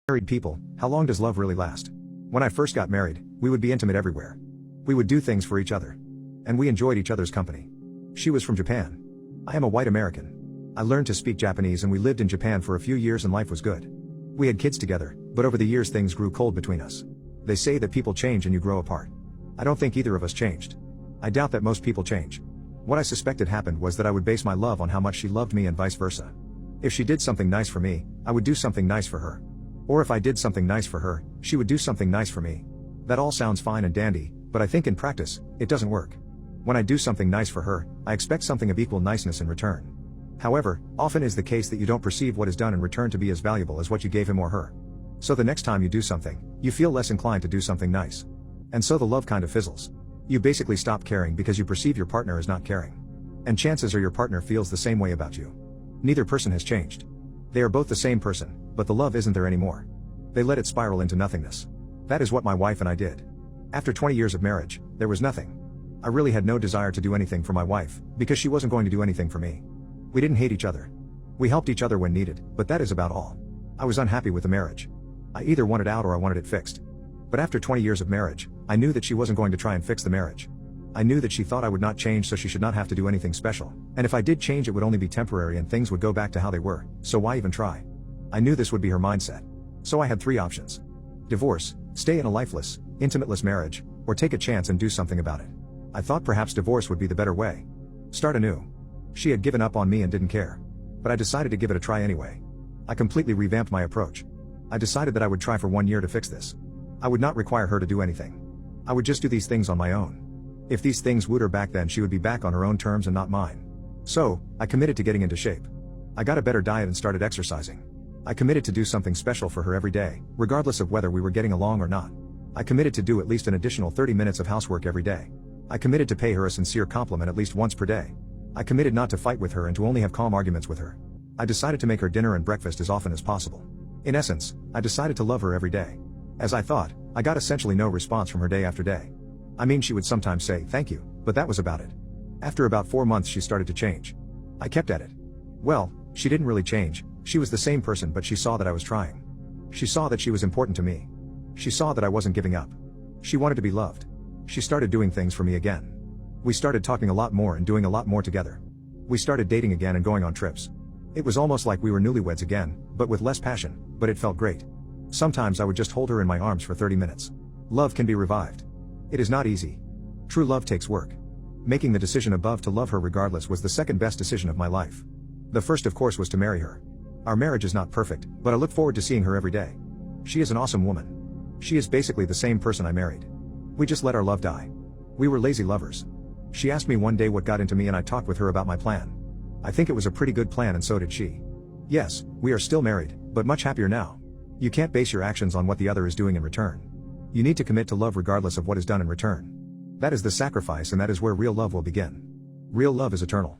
Married people, how long does love really last? When I first got married, we would be intimate everywhere. We would do things for each other. And we enjoyed each other's company. She was from Japan. I am a white American. I learned to speak Japanese and we lived in Japan for a few years and life was good. We had kids together, but over the years things grew cold between us. They say that people change and you grow apart. I don't think either of us changed. I doubt that most people change. What I suspected happened was that I would base my love on how much she loved me and vice versa. If she did something nice for me, I would do something nice for her. Or if I did something nice for her, she would do something nice for me. That all sounds fine and dandy, but I think in practice, it doesn't work. When I do something nice for her, I expect something of equal niceness in return. However, often is the case that you don't perceive what is done in return to be as valuable as what you gave him or her. So the next time you do something, you feel less inclined to do something nice. And so the love kind of fizzles. You basically stop caring because you perceive your partner as not caring. And chances are your partner feels the same way about you. Neither person has changed. They are both the same person, but the love isn't there anymore. They let it spiral into nothingness. That is what my wife and I did. After 20 years of marriage, there was nothing. I really had no desire to do anything for my wife, because she wasn't going to do anything for me. We didn't hate each other. We helped each other when needed, but that is about all. I was unhappy with the marriage. I either wanted out or I wanted it fixed. But after 20 years of marriage, I knew that she wasn't going to try and fix the marriage. I knew that she thought I would not change so she should not have to do anything special, and if I did change it would only be temporary and things would go back to how they were, so why even try? I knew this would be her mindset. So I had three options. Divorce, stay in a lifeless, intimateless marriage, or take a chance and do something about it. I thought perhaps divorce would be the better way. Start anew. She had given up on me and didn't care. But I decided to give it a try anyway. I completely revamped my approach. I decided that I would try for 1 year to fix this. I would not require her to do anything. I would just do these things on my own. If these things wooed her back, then she would be back on her own terms and not mine. So, I committed to getting into shape. I got a better diet and started exercising. I committed to do something special for her every day, regardless of whether we were getting along or not. I committed to do at least an additional 30 minutes of housework every day. I committed to pay her a sincere compliment at least once per day. I committed not to fight with her and to only have calm arguments with her. I decided to make her dinner and breakfast as often as possible. In essence, I decided to love her every day. As I thought, I got essentially no response from her day after day. I mean, she would sometimes say, "Thank you," but that was about it. After about 4 months she started to change. I kept at it. Well, she didn't really change, she was the same person, but she saw that I was trying. She saw that she was important to me. She saw that I wasn't giving up. She wanted to be loved. She started doing things for me again. We started talking a lot more and doing a lot more together. We started dating again and going on trips. It was almost like we were newlyweds again, but with less passion, but it felt great. Sometimes I would just hold her in my arms for 30 minutes. Love can be revived. It is not easy. True love takes work. Making the decision above to love her regardless was the second best decision of my life. The first, of course, was to marry her. Our marriage is not perfect, but I look forward to seeing her every day. She is an awesome woman. She is basically the same person I married. We just let our love die. We were lazy lovers. She asked me one day what got into me and I talked with her about my plan. I think it was a pretty good plan and so did she. Yes, we are still married, but much happier now. You can't base your actions on what the other is doing in return. You need to commit to love regardless of what is done in return. That is the sacrifice and that is where real love will begin. Real love is eternal.